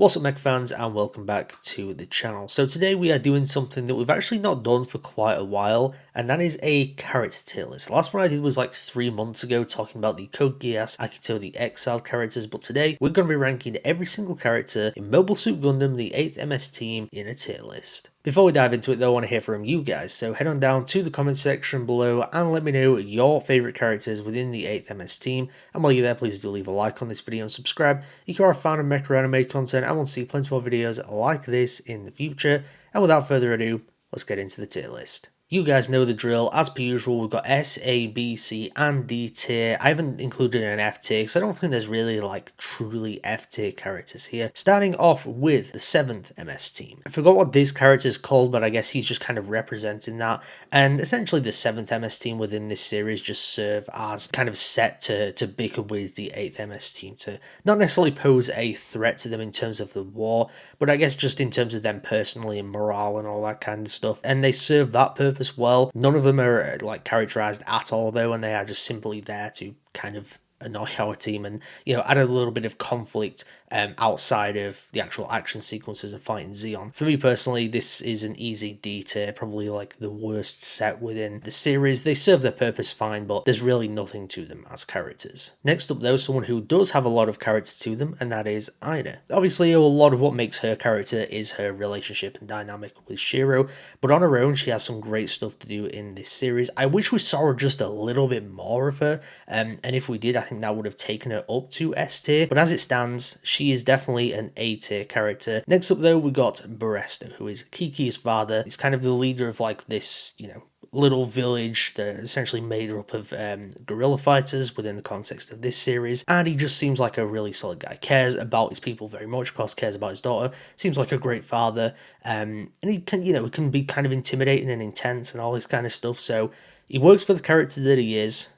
What's up, Mech fans, and welcome back to the channel. So today we are doing something that we've actually not done for quite a while, and that is a character tier list. The last one I did was like 3 months ago, talking about the Code Geass, Akito, the exiled characters, but today we're going to be ranking every single character in Mobile Suit Gundam, the 8th MS team, in a tier list. Before we dive into it though, I want to hear from you guys, so head on down to the comment section below and let me know your favourite characters within the 8th MS team, and while you're there, please do leave a like on this video and subscribe if you are a fan of Mecha anime content and want to see plenty more videos like this in the future. And without further ado, let's get into the tier list. You guys know the drill. As per usual, we've got S, A, B, C, and D tier. I haven't included an F tier because I don't think there's really like truly F tier characters here. Starting off with the 7th MS team. I forgot what this character is called, but I guess he's just kind of representing that. And essentially the 7th MS team within this series just serve as kind of set to bicker with the 8th MS team, to not necessarily pose a threat to them in terms of the war, but I guess just in terms of them personally and morale and all that kind of stuff. And they serve that purpose well. None of them are like characterized at all though, and they are just simply there to kind of annoy our team and, you know, add a little bit of conflict outside of the actual action sequences and fighting Zeon. For me personally, this is an easy D tier, probably like the worst set within the series. They serve their purpose fine, but there's really nothing to them as characters. Next up though, someone who does have a lot of character to them, and that is Aina. Obviously, a lot of what makes her character is her relationship and dynamic with Shiro, but on her own, she has some great stuff to do in this series. I wish we saw just a little bit more of her, and if we did, I think that would have taken her up to S tier, but as it stands, she is definitely an A tier character. Next up though, we got Barresto, who is Kiki's father. He's kind of the leader of like this, you know, little village that essentially made up of guerrilla fighters within the context of this series, and he just seems like a really solid guy. Cares about his people very much, of course, cares about his daughter, seems like a great father, and he can, you know, it can be kind of intimidating and intense and all this kind of stuff, so he works for the character that he is.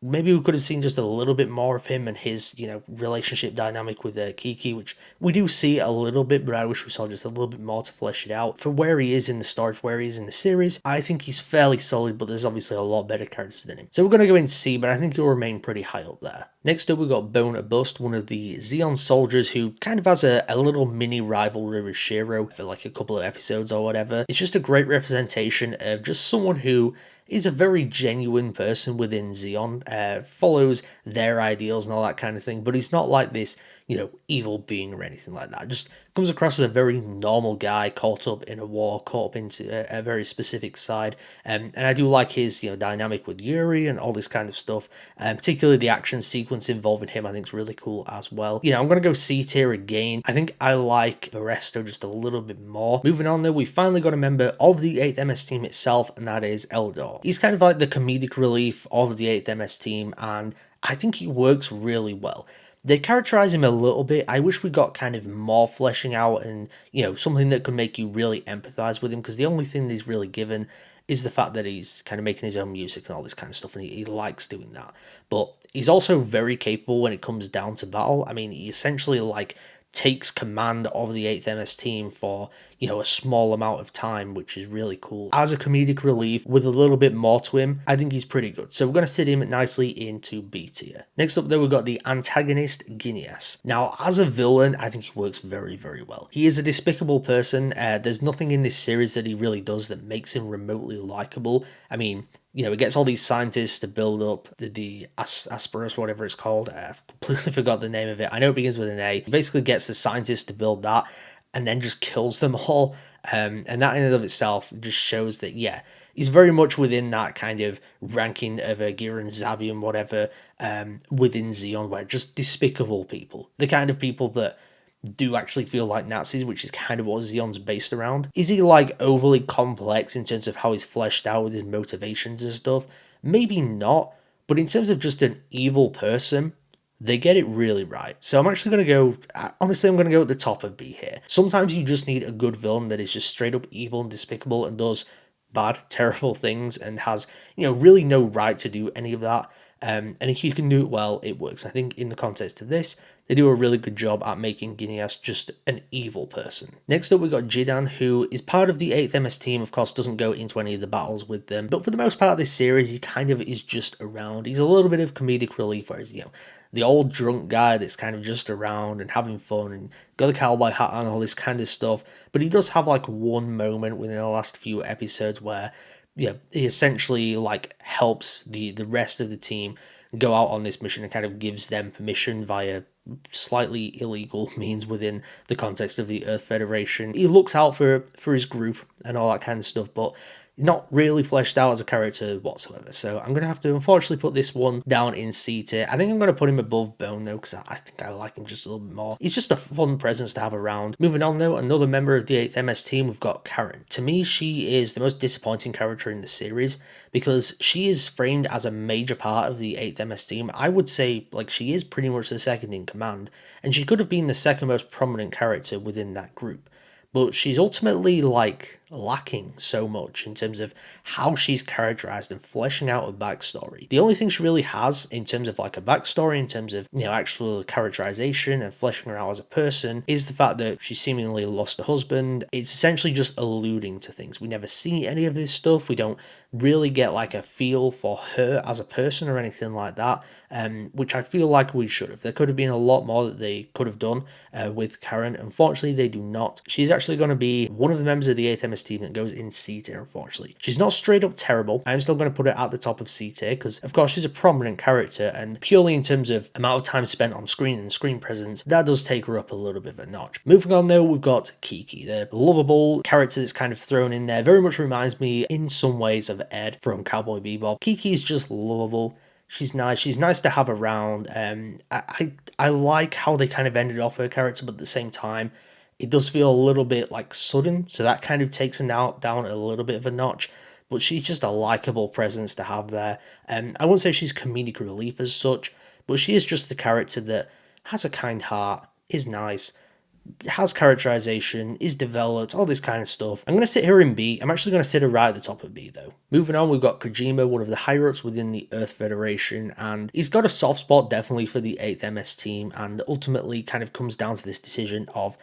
Maybe we could have seen just a little bit more of him and his, you know, relationship dynamic with Kiki, which we do see a little bit, but I wish we saw just a little bit more to flesh it out. For where he is in the story, for where he is in the series, I think he's fairly solid, but there's obviously a lot better characters than him. So we're going to go in C, but I think he'll remain pretty high up there. Next up, we got Bone Bust, one of the Zeon soldiers who kind of has a little mini rivalry with Shiro for like a couple of episodes or whatever. It's just a great representation of just someone who is a very genuine person within Zeon, follows their ideals and all that kind of thing, but he's not like this, you know, evil being or anything like that. Just comes across as a very normal guy caught up in a war, caught up into a very specific side, and I do like his, you know, dynamic with Yuri and all this kind of stuff, particularly the action sequence involving him I think is really cool as well. Yeah, I'm going to go C tier again. I think I like Barresto just a little bit more. Moving on though, we finally got a member of the 8th MS team itself, and that is Eledore. He's kind of like the comedic relief of the 8th MS team, and I think he works really well. They characterize him a little bit. I wish we got kind of more fleshing out and, you know, something that could make you really empathize with him, because the only thing that he's really given is the fact that he's kind of making his own music and all this kind of stuff, and he likes doing that. But he's also very capable when it comes down to battle. I mean, he essentially like takes command of the 8th MS team for, you know, a small amount of time, which is really cool. As a comedic relief with a little bit more to him, I think he's pretty good. So we're going to sit him nicely into B tier. Next up though, we've got the antagonist Ginias. Now, as a villain, I think he works very, very well. He is a despicable person. There's nothing in this series that he really does that makes him remotely likable. I mean, you know, he gets all these scientists to build up the Asperus, whatever it's called. I've completely forgot the name of it. I know it begins with an A. He basically gets the scientists to build that and then just kills them all. And that in and of itself just shows that, yeah, he's very much within that kind of ranking of Gira and Zabi and whatever within Zeon, where just despicable people. The kind of people that do actually feel like Nazis, which is kind of what Zeon's based around. Is he like overly complex in terms of how he's fleshed out with his motivations and stuff? Maybe not, but in terms of just an evil person, they get it really right. So I'm actually going to go, honestly, I'm going to go at the top of B here. Sometimes you just need a good villain that is just straight up evil and despicable and does bad, terrible things and has, you know, really no right to do any of that. And if you can do it well, it works. I think in the context of this, they do a really good job at making Ginias just an evil person. Next up, we got Jidan, who is part of the 8th MS team, of course, doesn't go into any of the battles with them, but for the most part of this series, he kind of is just around. He's a little bit of comedic relief, whereas, you know, the old drunk guy that's kind of just around and having fun and got the cowboy hat on, all this kind of stuff. But he does have like one moment within the last few episodes where, yeah, he essentially like helps the rest of the team go out on this mission and kind of gives them permission via slightly illegal means within the context of the Earth Federation. He looks out for his group and all that kind of stuff, but not really fleshed out as a character whatsoever. So I'm going to have to unfortunately put this one down in C tier. I think I'm going to put him above Bone though, because I think I like him just a little bit more. He's just a fun presence to have around. Moving on though, another member of the 8th MS team, we've got Karen. To me, she is the most disappointing character in the series because she is framed as a major part of the 8th MS team. I would say like she is pretty much the second in command, and she could have been the second most prominent character within that group. But she's ultimately like lacking so much in terms of how she's characterized and fleshing out a backstory. The only thing she really has in terms of like a backstory, in terms of, you know, actual characterization and fleshing her out as a person, is the fact that she seemingly lost a husband. It's essentially just alluding to things. We never see any of this stuff. We don't really get like a feel for her as a person or anything like that, which I feel like we should have. There could have been a lot more that they could have done with Karen. Unfortunately, they do not. She's actually going to be one of the members of the 8th MS team that goes in C tier, unfortunately. She's not straight up terrible. I'm still going to put her at the top of C tier because, of course, she's a prominent character, and purely in terms of amount of time spent on screen and screen presence, that does take her up a little bit of a notch. Moving on though, we've got Kiki, the lovable character that's kind of thrown in there. Very much reminds me in some ways of Ed from Cowboy Bebop. Kiki's just lovable. She's nice. She's nice to have around. I like how they kind of ended off her character, but at the same time, it does feel a little bit like sudden, so that kind of takes her down a little bit of a notch. But she's just a likable presence to have there. I won't say she's comedic relief as such, but she is just the character that has a kind heart, is nice, has characterization, is developed, all this kind of stuff. I'm going to sit her in B. I'm actually going to sit her right at the top of B though. Moving on, we've got Kojima, one of the higher-ups within the Earth Federation, and he's got a soft spot definitely for the 8th MS team, and ultimately kind of comes down to this decision of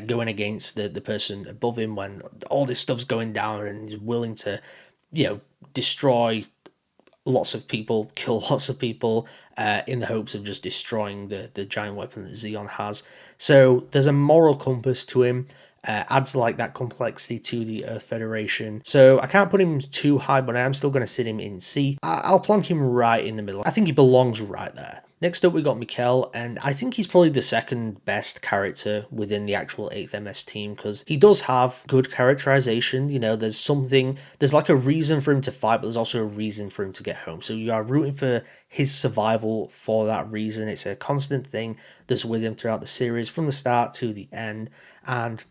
going against the person above him when all this stuff's going down, and he's willing to, you know, destroy lots of people, kill lots of people, in the hopes of just destroying the giant weapon that Zeon has. So there's a moral compass to him, adds like that complexity to the Earth Federation. So I can't put him too high, but I am still going to sit him in C. I'll plonk him right in the middle. I think he belongs right there. Next up, we got Michel, and I think he's probably the second best character within the actual 8th MS team, because he does have good characterization. You know, there's like a reason for him to fight, but there's also a reason for him to get home. So you are rooting for his survival for that reason. It's a constant thing that's with him throughout the series, from the start to the end, and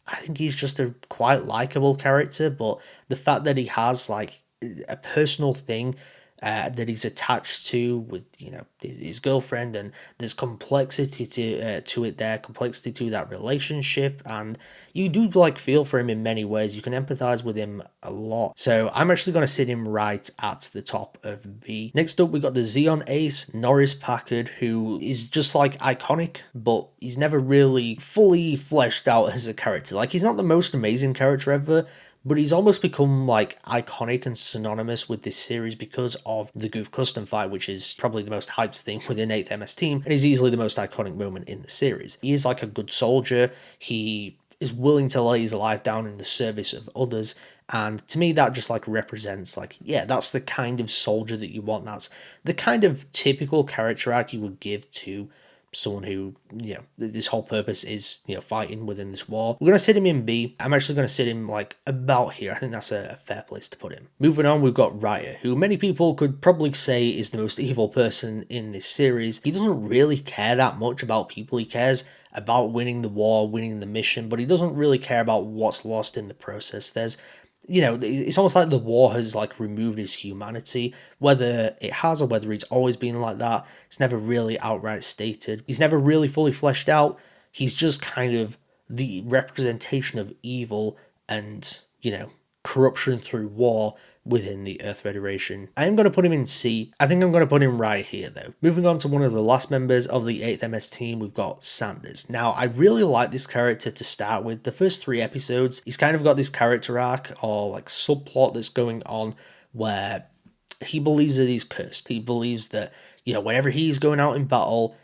I think he's just a quite likable character, but the fact that he has like a personal thing that he's attached to with, you know, his girlfriend, and there's complexity to it there, complexity to that relationship, and you do like feel for him in many ways. You can empathize with him a lot. So I'm actually going to sit him right at the top of B. Next up, we got the Zeon ace, Norris Packard, who is just like iconic, but he's never really fully fleshed out as a character. Like, he's not the most amazing character ever, but he's almost become like iconic and synonymous with this series because of the Goof Custom fight, which is probably the most hyped thing within 8th MS team, and is easily the most iconic moment in the series. He is like a good soldier. He is willing to lay his life down in the service of others, and to me that just like represents like, yeah, that's the kind of soldier that you want. That's the kind of typical character arc you would give to someone who, you know, this whole purpose is, you know, fighting within this war. We're going to sit him in B. I'm actually going to sit him like about here. I think that's a fair place to put him. Moving on, we've got Raya, who many people could probably say is the most evil person in this series. He doesn't really care that much about people. He cares about winning the war, winning the mission, but he doesn't really care about what's lost in the process. There's, you know, it's almost like the war has like removed his humanity. Whether it has or whether he's always been like that, it's never really outright stated. He's never really fully fleshed out. He's just kind of the representation of evil and, you know, corruption through war within the Earth Federation. I am going to put him in C. I think I'm going to put him right here though. Moving on to one of the last members of the 8th MS team, we've got Sanders. Now, I really like this character to start with. The first 3 episodes, he's kind of got this character arc or like subplot that's going on where he believes that he's cursed. He believes that, whenever he's going out in battle,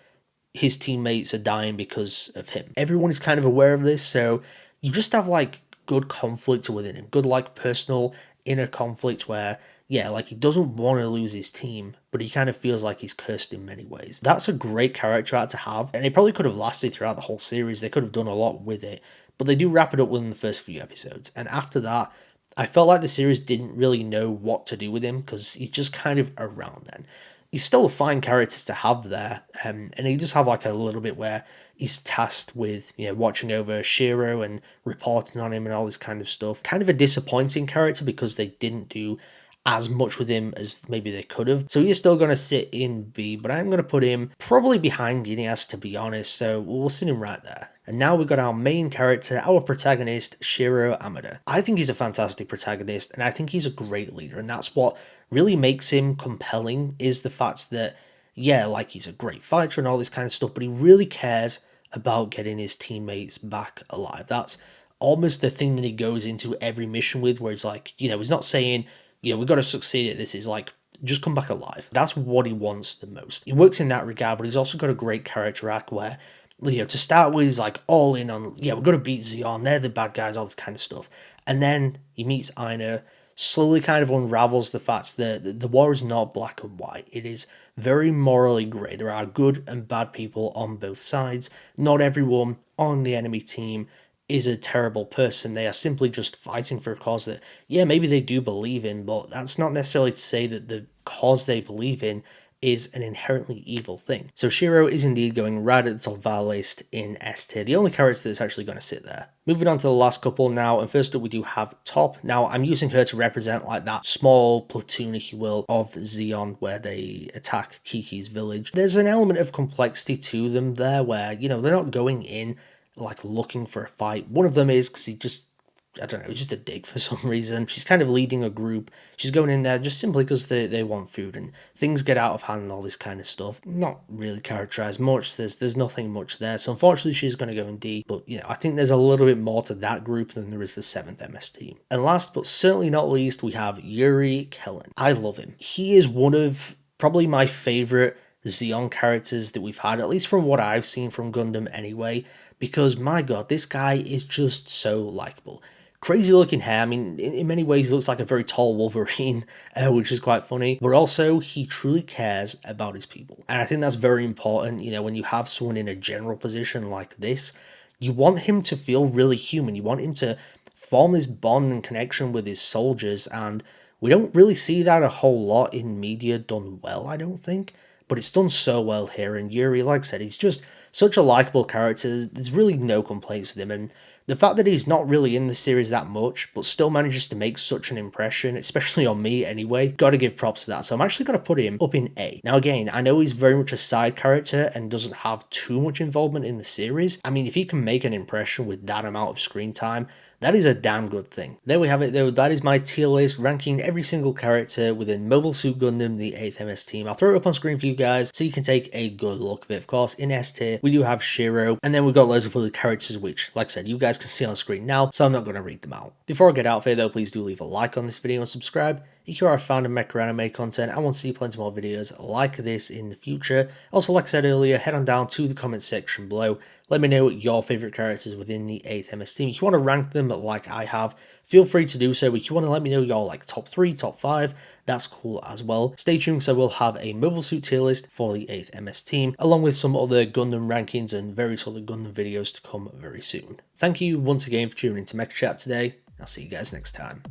his teammates are dying because of him. Everyone is kind of aware of this, so you just have like good conflict within him, good like personal inner conflict where, yeah, like he doesn't want to lose his team, but he kind of feels like he's cursed in many ways. That's a great character arc to have, and it probably could have lasted throughout the whole series. They could have done a lot with it, but they do wrap it up within the first few episodes, and after that, I felt like the series didn't really know what to do with him because he's just kind of around then. He's still a fine character to have there, and he just have like a little bit where he's tasked with, watching over Shiro and reporting on him and all this kind of stuff. Kind of a disappointing character because they didn't do as much with him as maybe they could have. So he's still going to sit in B, but I'm going to put him probably behind ginias, to be honest, so we'll sit him right there. And now we've got our main character, our protagonist, Shiro Amada. I think he's a fantastic protagonist, and I think he's a great leader, and that's what really makes him compelling, is the fact that, yeah, like he's a great fighter and all this kind of stuff, but he really cares about getting his teammates back alive. That's almost the thing that he goes into every mission with, where he's like, he's not saying, we've got to succeed at this. Is like, just come back alive. That's what he wants the most. He works in that regard, but he's also got a great character arc where, to start with, he's like all in on, we've got to beat Zeon, they're the bad guys, all this kind of stuff. And then he meets Aina, slowly kind of unravels the fact that the war is not black and white. It is very morally grey. There are good and bad people on both sides. Not everyone on the enemy team is a terrible person. They are simply just fighting for a cause that, maybe they do believe in, but that's not necessarily to say that the cause they believe in is an inherently evil thing. So Shiro is indeed going right at the top of our list in S tier, the only character that's actually going to sit there. Moving on to the last couple now, and first up we do have Top. Now I'm using her to represent like that small platoon, if you will, of Zeon where they attack Kiki's village. There's an element of complexity to them there where, they're not going in like looking for a fight. One of them is because I don't know, he's just a dick for some reason. She's kind of leading a group. She's going in there just simply because they want food, and things get out of hand and all this kind of stuff. Not really characterized much. There's nothing much there. So unfortunately she's going to go in D. But I think there's a little bit more to that group than there is the 7th MS team. And last but certainly not least, we have Yuri Kellen. I love him. He is one of probably my favorite Zeon characters that we've had, at least from what I've seen from Gundam anyway, because my god, this guy is just so likable. Crazy looking hair. I mean, in many ways he looks like a very tall Wolverine, which is quite funny, but also he truly cares about his people. And I think that's very important, when you have someone in a general position like this, you want him to feel really human. You want him to form this bond and connection with his soldiers, and we don't really see that a whole lot in media done well, I don't think. But it's done so well here, and Yuri, like I said, he's just such a likable character. There's really no complaints with him, and the fact that he's not really in the series that much, but still manages to make such an impression, especially on me anyway, gotta give props to that. So I'm actually gonna put him up in A. Now again, I know he's very much a side character and doesn't have too much involvement in the series. I mean, if he can make an impression with that amount of screen time, that is a damn good thing. There we have it though, that is my tier list ranking every single character within Mobile Suit Gundam, the 8th MS team. I'll throw it up on screen for you guys so you can take a good look of it. Of course, in S tier, we do have Shiro, and then we've got loads of other characters which, like I said, you guys can see on screen now, so I'm not going to read them out. Before I get out of here though, please do leave a like on this video and subscribe if you are a fan of Mecha anime content and want to see plenty more videos like this in the future. Also, like I said earlier, head on down to the comment section below. Let me know your favourite characters within the 8th MS team. If you want to rank them like I have, feel free to do so. But if you want to let me know your like top 3, top 5, that's cool as well. Stay tuned because I will have a Mobile Suit tier list for the 8th MS team, along with some other Gundam rankings and various other Gundam videos to come very soon. Thank you once again for tuning into Mecha Chat today. I'll see you guys next time.